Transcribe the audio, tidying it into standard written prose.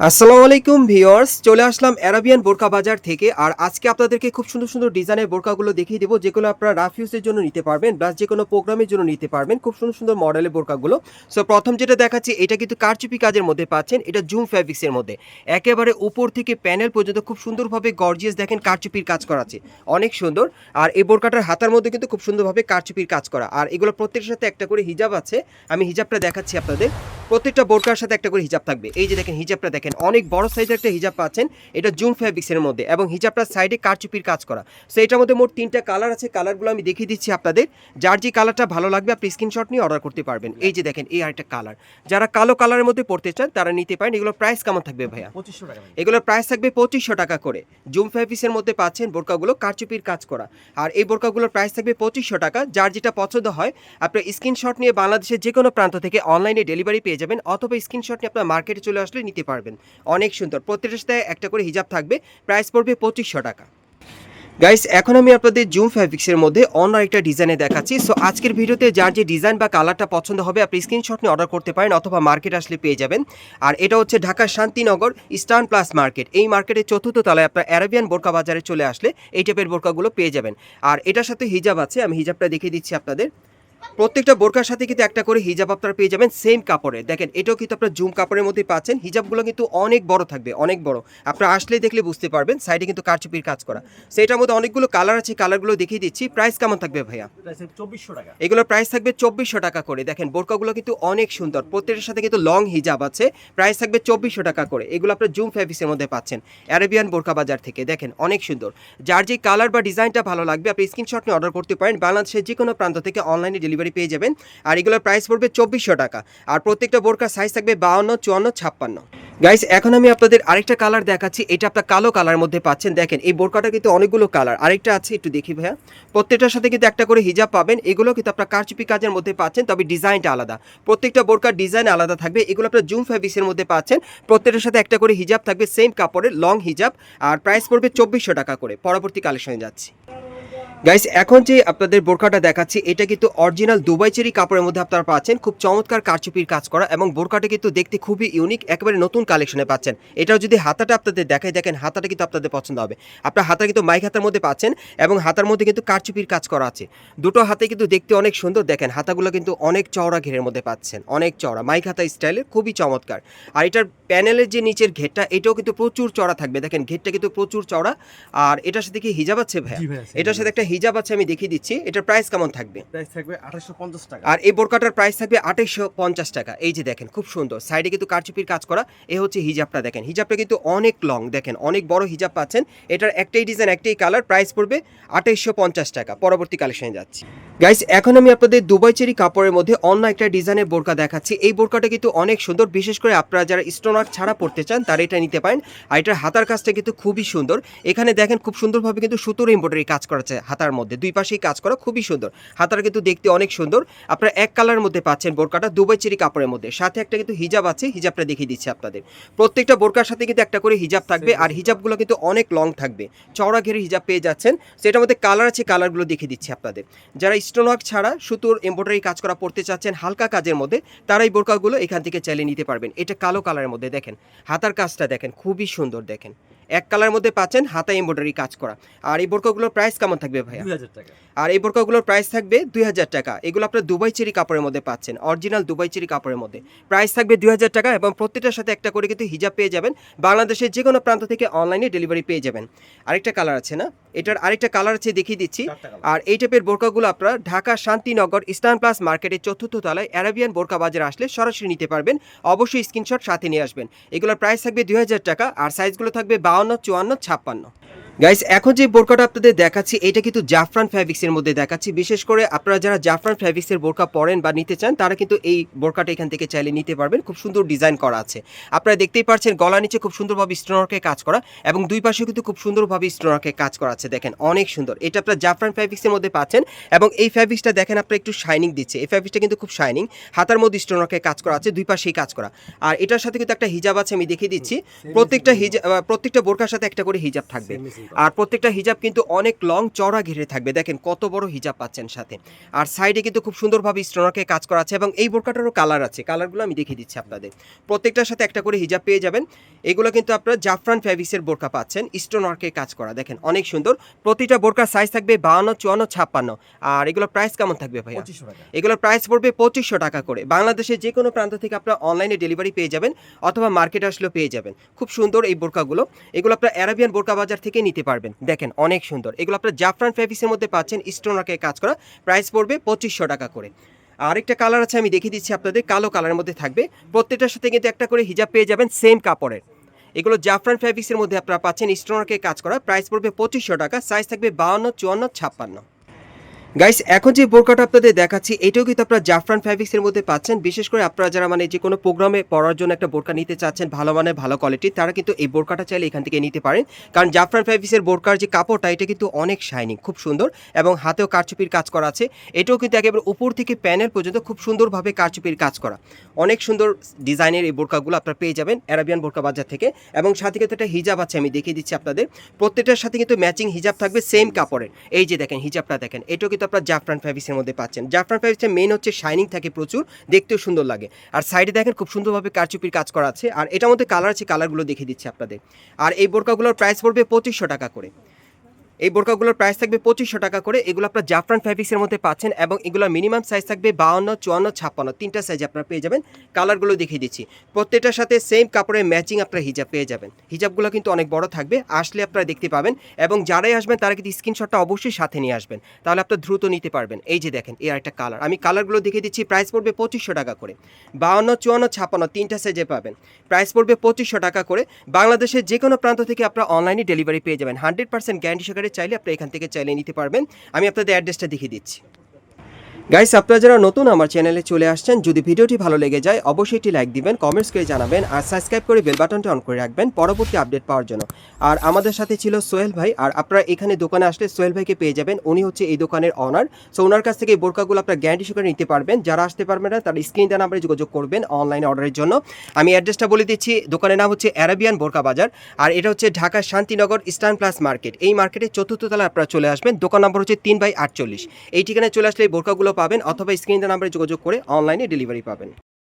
আসসালামু আলাইকুম ভিউয়ার্স, চলে আসলাম অ্যারাবিয়ান বোরকা বাজার থেকে। আর আজকে আপনাদেরকে খুব সুন্দর সুন্দর ডিজাইনের বোরকাগুলো দেখিয়ে দেবো, যেগুলো আপনারা রাফ ইউজের জন্য নিতে পারবেন, প্লাস যে কোনো প্রোগ্রামের জন্য নিতে পারবেন। খুব সুন্দর সুন্দর মডেলের বোরকাগুলো। সো প্রথম যেটা দেখাচ্ছি, এটা কিন্তু কারচুপি কাজের মধ্যে পাচ্ছেন। এটা জুম ফ্যাব্রিক্সের মধ্যে একেবারে উপর থেকে প্যানেল পর্যন্ত খুব সুন্দরভাবে গর্জিয়াস দেখেন কারচুপির কাজ করা আছে, অনেক সুন্দর। আর এই বোরকাটার হাতার মধ্যে কিন্তু খুব সুন্দরভাবে কারচুপির কাজ করা। আর এগুলো প্রত্যেকটার সাথে একটা করে হিজাব আছে। আমি হিজাবটা দেখাচ্ছি আপনাদের। প্রত্যেকটা বোরকার সাথে একটা করে হিজাব থাকবে। এই যে দেখেন হিজাবটা দেখেন, অনেক বড় সাইজের একটা হিজাব পাচ্ছেন। এটা জুম ফ্যাব্রিক্সের মধ্যে এবং হিজাবটার সাইডে কারচুপির কাজ করা। সো এটার মধ্যে মোট 3টা কালার আছে। কালারগুলো আমি দেখিয়ে দিচ্ছি আপনাদের। যার যে কালারটা ভালো লাগবে আপনি স্ক্রিনশট নিয়ে অর্ডার করতে পারবেন। এই যে দেখেন এই আরেকটা কালার, যারা কালো কালারের মধ্যে পড়তে চান তারা নিতে পারেন। এগুলোর প্রাইস কেমন থাকবে ভাইয়া? 2500 টাকা। এগুলোর প্রাইস থাকবে 2500 টাকা করে। জুম ফ্যাব্রিক্সের মধ্যে পাচ্ছেন বোরকাগুলো কারচুপির কাজ করা। আর এই বোরকাগুলোর প্রাইস থাকবে 2500 টাকা। যার যেটা পছন্দ হয় আপনি স্ক্রিনশট নিয়ে বাংলাদেশের যে কোনো প্রান্ত থেকে অনলাইনে ডেলিভারি পেয়ে যাবেন, অথবা স্ক্রিনশট নিয়ে আপনার মার্কেটে চলে আসলে নিতে পারবেন। অনেক সুন্দর, প্রত্যেকটার সাথে একটা করে হিজাব থাকবে। প্রাইস পড়বে 2500 টাকা। গাইস, এখন আমি আপনাদের জুম ফ্যাব্রিক্সের মধ্যে অন্য একটা ডিজাইনে দেখাচ্ছি। সো আজকের ভিডিওতে যার যে ডিজাইন বা কালারটা পছন্দ হবে আপনি স্ক্রিনশট নিয়ে অর্ডার করতে পারেন, অথবা মার্কেট আসলে পেয়ে যাবেন। আর এটা হচ্ছে Dhaka Shantinagar eastern plus market. এই মার্কেটের 4র্থ তলায় আপনার অ্যারাবিয়ান বোরকা বাজারে চলে আসলে এই টাইপের বোরকাগুলো পেয়ে যাবেন। আর এটার সাথে হিজাব আছে, আমি হিজাবটা দেখিয়ে দিচ্ছি আপনাদের। প্রত্যেকটা বোরকার সাথে কিন্তু একটা করে হিজাব আপনারা পেয়ে যাবেন সেম কাপড়ে। দেখেন এটাও কিন্তু আপনারা জুম কাপড়ের মধ্যে পাচ্ছেন। হিজাবগুলো কিন্তু অনেক বড় থাকবে, অনেক বড়। আপনারা আসলেই দেখলে বুঝতে পারবেন। সাইডে কিন্তু কারচুপির কাজ করা। সেটার মধ্যে অনেকগুলো কালার আছে, কালারগুলো দেখিয়ে দিচ্ছি। প্রাইস কেমন থাকবে ভাইয়া? প্রাইস 2400 টাকা। এগুলোর প্রাইস থাকবে 2400 টাকা করে। দেখেন বোরকাগুলো কিন্তু অনেক সুন্দর, প্রত্যেকটার সাথে কিন্তু লং হিজাব আছে। প্রাইস থাকবে 2400 টাকা করে। এগুলো আপনার জুম ফ্যাব্রিক্সের মধ্যে পাচ্ছেন অ্যারাবিয়ান বোরকা বাজার থেকে। দেখেন অনেক সুন্দর। যার যে কালার বা ডিজাইনটা ভালো লাগবে আপনি স্ক্রিনশট নিয়ে অর্ডার করতে পারেন। বাংলাদেশের যে কোনো প্রান্ত থেকে অনলাইনে ডেলিভারি পেয়ে যাবেন। আর এগুলোর প্রাইস পড়বে 2400 টাকা। আর প্রত্যেকটা বোরকার সাইজ থাকবে 52, 54, 56। গাইস, এখন আমি আপনাদের আরেকটা কালার দেখাচ্ছি। এটা আপনার কালো কালার মধ্যে পাচ্ছেন। দেখেন এই বোরকাটা কিন্তু অনেকগুলো কালার। আরেকটা আছে, একটু দেখি ভাইয়া। প্রত্যেকটার সাথে কিন্তু একটা করে হিজাব পাবেন। এগুলো কিন্তু আপনার কারচুপি কাজের মধ্যে পাচ্ছেন, তবে ডিজাইনটা আলাদা। প্রত্যেকটা বোরকার ডিজাইন আলাদা থাকবে। এগুলো আপনার জুম ফ্যাব্রিক্সের মধ্যে পাচ্ছেন। প্রত্যেকটার সাথে একটা করে হিজাব থাকবে সেম কাপড়ের লং হিজাব। আর প্রাইস পড়বে 2400 টাকা করে। পরবর্তী কালেকশনে যাচ্ছি। গাইস, এখন যে আপনাদের বোরকাটা দেখাচ্ছি এটা কিন্তু অরিজিনাল দুবাই চেরি কাপড়ের মধ্যে আপনারা পাচ্ছেন। খুব চমৎকার কারচুপির কাজ করা এবং বোরকাটা কিন্তু দেখতে খুবই ইউনিক, একেবারে নতুন কালেকশনে পাচ্ছেন। এটাও যদি হাতাটা আপনাদের দেখাই, দেখেন হাতাটা কিন্তু আপনাদের পছন্দ হবে। আপনার হাতা কিন্তু মাইক হাতার মধ্যে পাচ্ছেন এবং হাতার মধ্যে কিন্তু কারচুপির কাজ করা আছে। দুটো হাতে কিন্তু দেখতে অনেক সুন্দর। দেখেন হাতাগুলো কিন্তু অনেক চওড়া ঘেরের মধ্যে পাচ্ছেন, অনেক চওড়া মাইক হাতা স্টাইলের, খুবই চমৎকার। আর এটার প্যানেলের যে নিচের ঘেরটা এটাও কিন্তু প্রচুর চওড়া থাকবে। দেখেন ঘেরটা কিন্তু প্রচুর চওড়া। আর এটার সাথে কি হিজাব আছে ভাইয়া? এটার সাথে একটা হিজাব আছে, আমি দেখিয়ে দিচ্ছি। এটার প্রাইস কেমন থাকবে? প্রাইস থাকবে 2850 টাকা। আর এই বোরকাটার প্রাইস থাকবে 2850 টাকা। এই যে দেখেন খুব সুন্দর, সাইডে কিন্তু কারচুপির কাজ করা। এই হচ্ছে হিজাবটা। দেখেন হিজাবটা কিন্তু অনেক লং, দেখেন অনেক বড় হিজাব পাচ্ছেন। এটার একটাই ডিজাইন, একটাই কালার। প্রাইস পড়বে 2850 টাকা। পরবর্তী কালেকশনে যাচ্ছি। গাইস, এখন আমি আপনাদের দুবাই চেরি কাপড়ের মধ্যে অন্য একটা ডিজাইনের বোরকা দেখাচ্ছি। এই বোরকাটা কিন্তু অনেক সুন্দর, বিশেষ করে আপনারা যারা স্টোনওয়ার্ক ছাড়া পড়তে চান তারা এটা নিতে পারেন। আর এটার হাতার কাজটা কিন্তু খুবই সুন্দর। এখানে দেখেন খুব সুন্দরভাবে কিন্তু সুতোর এমব্রয়ডারি কাজ করা আছে হাতার মধ্যে, দুই পাশেই কাজ করা, খুবই সুন্দর। হাতাটা কিন্তু দেখতে অনেক সুন্দর। আপনারা এক কালারের মধ্যে পাচ্ছেন বোরকাটা দুবাই চেরি কাপড়ের মধ্যে। সাথে একটা কিন্তু হিজাব আছে, হিজাবটা দেখিয়ে দিচ্ছি আপনাদের। প্রত্যেকটা বোরকার সাথে কিন্তু একটা করে হিজাব থাকবে। আর হিজাবগুলো কিন্তু অনেক লং থাকবে, চওড়া ঘেরে হিজাব পেয়ে যাচ্ছেন। সেটার মধ্যে কালার আছে, কালারগুলো দেখিয়ে দিচ্ছি আপনাদের। যারা স্টোনওয়ার্ক ছাড়া সুতোর এমব্রয়ডারি কাজ করা পড়তে চাচ্ছেন হালকা কাজের মধ্যে, তারা এই বোরকাগুলো এখান থেকে চাইলে নিতে পারবেন। এটা কালো কালারের মধ্যে। দেখেন হাতার কাজটা দেখেন খুবই সুন্দর। দেখেন এক কালার মধ্যে পাচ্ছেন, হাতা এমব্রয়ডারি কাজ করা। আর এই বোরকাগুলোর প্রাইস কেমন থাকবে ভাইয়া? 2000 টাকা। আর এই বোরকাগুলোর প্রাইস থাকবে 2000 টাকা। এগুলো আপনার দুবাই চেরি কাপড়ের মধ্যে পাচ্ছেন, অরিজিনাল দুবাই চেরি কাপড়ের মধ্যে। প্রাইস থাকবে 2000 টাকা এবং প্রত্যেকটার সাথে একটা করে কিন্তু হিজাব পেয়ে যাবেন। বাংলাদেশের যে কোনো প্রান্ত থেকে অনলাইনে ডেলিভারি পেয়ে যাবেন। আরেকটা কালার আছে না, এটার আরেকটা কালার আছে, দেখিয়ে দিচ্ছি। আর এই টাইপের বোরকাগুলো আপনারা ঢাকা শান্তিনগর ইস্টার্ন প্লাস মার্কেটের 4র্থ তলায় অ্যারাবিয়ান বোরকা বাজার আসলে সরাসরি নিতে পারবেন। অবশ্যই স্ক্রিনশট সাথে নিয়ে আসবেন। এগুলোর প্রাইস থাকবে 2000 টাকা। আর সাইজগুলো থাকবে 52, 54, 56। গাইস, এখন যে বোরকাটা আপনাদের দেখাচ্ছি এটা কিন্তু জাফরান ফ্যাব্রিক্সের মধ্যে দেখাচ্ছি। বিশেষ করে আপনারা যারা জাফরান ফ্যাব্রিক্সের বোরকা পরেন বা নিতে চান তারা কিন্তু এই বোরকাটা এখান থেকে চাইলে নিতে পারবেন। খুব সুন্দর ডিজাইন করা আছে। আপনারা দেখতেই পাচ্ছেন গলা নিচে খুব সুন্দরভাবে স্টোনওয়ার্কের কাজ করা এবং দুই পাশেও কিন্তু খুব সুন্দরভাবে স্টোনওয়ার্কের কাজ করা আছে। দেখেন অনেক সুন্দর। এটা আপনারা জাফরান ফ্যাব্রিক্সের মধ্যে পাচ্ছেন এবং এই ফ্যাব্রিক্সটা দেখেন আপনারা একটু শাইনিং দিচ্ছে। এই ফ্যাব্রিক্সটা কিন্তু খুব শাইনিং, হাতার মধ্যে স্টোনওয়ার্কের কাজ করা আছে, দুই পাশেই কাজ করা। আর এটার সাথে কিন্তু একটা হিজাব আছে, আমি দেখিয়ে দিচ্ছি। প্রত্যেকটা বোরকার সাথে একটা করে হিজাব থাকবে। সুন্দর। আর প্রত্যেকটা হিজাব কিন্তু অনেক লং চওড়া ঘিরে থাকবে, দেখেন কত বড় হিজাব পাচ্ছেন সাথে। আর সাইডে কিন্তু খুব সুন্দরভাবে স্টোনারকে কাজ করা আছে এবং এই বোরকাটারও কালার আছে, কালারগুলো আমি দেখিয়ে দিচ্ছি আপনাদের। প্রত্যেকটার সাথে একটা করে হিজাব পেয়ে যাবেন। এগুলো কিন্তু আপনারা জাফরান ফেব্রিক্সের বোরকা পাচ্ছেন, স্টোনারকে কাজ করা, দেখেন অনেক সুন্দর। প্রতিটা বোরকার সাইজ থাকবে 52, 54, 56। আর এগুলো প্রাইস কেমন থাকবে ভাইয়া? 2500 টাকা। এগুলোর প্রাইস পড়বে 2500 টাকা করে। বাংলাদেশের যে কোনো প্রান্ত থেকে আপনারা অনলাইনে ডেলিভারি পেয়ে যাবেন অথবা মার্কেটে আসলেও পেয়ে যাবেন। খুব সুন্দর এই বোরকাগুলো, এগুলো আপনার অ্যারাবিয়ান বোরকা বাজার থেকে নিতে পারবেন। দেখেন অনেক সুন্দর, এগুলো আপনার জাফরান ফেব্রিক্সের মধ্যে পাচ্ছেন, স্টোনারকে কাজ করা, প্রাইস পড়বে 2500 টাকা করে। আরেকটা কালার আছে, আমি দেখিয়ে দিচ্ছি আপনাদের, কালো কালারের মধ্যে থাকবে। প্রত্যেকটার সাথে কিন্তু একটা করে হিজাব পেয়ে যাবেন সেম কাপড়ের। এগুলো জাফরান ফেব্রিক্সের মধ্যে আপনারা পাচ্ছেন, স্টোনারকে কাজ করা, প্রাইস পড়বে 2500 টাকা, সাইজ থাকবে 52, 54, 56। গাইস, এখন যে বোরকাটা আপনাদের দেখাচ্ছি এটাও কিন্তু আপনারা জাফরান ফ্যাব্রিক্সের মধ্যে পাচ্ছেন। বিশেষ করে আপনারা যারা মানে যে কোনো প্রোগ্রামে পরার জন্য একটা বোরকা নিতে চাচ্ছেন ভালো মানের ভালো কোয়ালিটি, তারা কিন্তু এই বোরকাটা চাইলে এখান থেকে নিতে পারেন। কারণ জাফরান ফ্যাব্রিক্সের বোরকার যে কাপড়টা এটা কিন্তু অনেক শাইনিং, খুব সুন্দর, এবং হাতেও কারচুপির কাজ করা আছে। এটাও কিন্তু একেবারে উপর থেকে প্যানেল পর্যন্ত খুব সুন্দরভাবে কারচুপির কাজ করা। অনেক সুন্দর ডিজাইনের এই বোরকাগুলো আপনারা পেয়ে যাবেন অ্যারাবিয়ান বোরকা বাজার থেকে। এবং সাথে কিন্তু একটা হিজাব আছে, আমি দেখিয়ে দিচ্ছি আপনাদের। প্রত্যেকটার সাথে কিন্তু ম্যাচিং হিজাব থাকবে সেম কাপড়ের। এই যে দেখেন হিজাবটা দেখেন, এটাও কিন্তু আপনার জাফরান ফ্যাব্রিক্সের মধ্যে পাচ্ছেন। জাফরান ফ্যাব্রিক্সের মেইন হচ্ছে শাইনিং থাকে প্রচুর, দেখতেও সুন্দর লাগে। আর সাইডে দেখেন খুব সুন্দরভাবে কারচুপির কাজ করা আছে। আর এটার মধ্যে কালার আছে, কালারগুলো দেখিয়ে দিচ্ছি আপনাদের। আর এই বোরকাগুলোর প্রাইস পড়বে 2500 টাকা করে। এই বোরকাগুলোর প্রাইস থাকবে 2500 টাকা করে। এগুলো আপনার জাফরান ফ্যাব্রিক্সের মধ্যে পাচ্ছেন এবং এগুলোর মিনিমাম সাইজ থাকবে 52, 54, 56, তিনটা সাইজ আপনারা পেয়ে যাবেন। কালারগুলো দেখিয়ে দিচ্ছি। প্রত্যেকটার সাথে সেম কাপড়ের ম্যাচিং আপনারা হিজাব পেয়ে যাবেন। হিজাবগুলো কিন্তু অনেক বড় থাকবে, আসলে আপনারা দেখতে পাবেন। এবং যারাই আসবেন তারা কিন্তু স্ক্রিনশটটা অবশ্যই সাথে নিয়ে আসবেন, তাহলে আপনারা দ্রুত নিতে পারবেন। এই যে দেখেন এর একটা কালার, আমি কালারগুলো দেখিয়ে দিচ্ছি। প্রাইস পড়বে 2500 টাকা করে। 52, 54, 56 তিনটা সাইজে পাবেন। প্রাইস পড়বে 2500 টাকা করে। বাংলাদেশের যে কোনো প্রান্ত থেকে আপনারা অনলাইনে ডেলিভারি পেয়ে যাবেন। 100% গ্যারান্টি সহকারে চাইলে আপনারা এখান থেকে চাইলে নিতে পারবেন। আমি আপনাদের অ্যাড্রেসটা দেখিয়ে দিচ্ছি। গাইস, আপনারা যারা নতুন আমার চ্যানেলে চলে আসছেন, যদি ভিডিওটি ভালো লেগে যায় অবশ্যই একটি লাইক দিবেন, কমেন্টস করে জানাবেন, আর সাবস্ক্রাইব করে বেল বাটনটা অন করে রাখবেন পরবর্তী আপডেট পাওয়ার জন্য। আর আমাদের সাথে ছিল সোহেল ভাই, আর আপনারা এখানে দোকানে আসলে সোহেল ভাইকে পেয়ে যাবেন। উনি হচ্ছে এই দোকানের অনার। সো ওনার কাছ থেকে এই বোরকাগুলো আপনারা গ্যারান্টি সহকারে নিতে পারবেন। যারা আসতে পারবেন না তারা স্ক্রিন দেওয়া নাম্বারে যোগাযোগ করবেন অনলাইনে অর্ডারের জন্য। আমি অ্যাড্রেসটা বলে দিচ্ছি। দোকানের নাম হচ্ছে অ্যারাবিয়ান বোরকা বাজার, আর এটা হচ্ছে Dhaka Shantinagar eastern plus market. এই মার্কেটের চতুর্থ তলায় আপনারা চলে আসবেন। দোকান নম্বর হচ্ছে 3/48। এই ঠিকানায় চলে আসলে এই বোরকাগুলো পাবেন, অথবা স্ক্রিন দেওয়া নাম্বারে যোগাযোগ করে অনলাইনে ডেলিভারি পাবেন।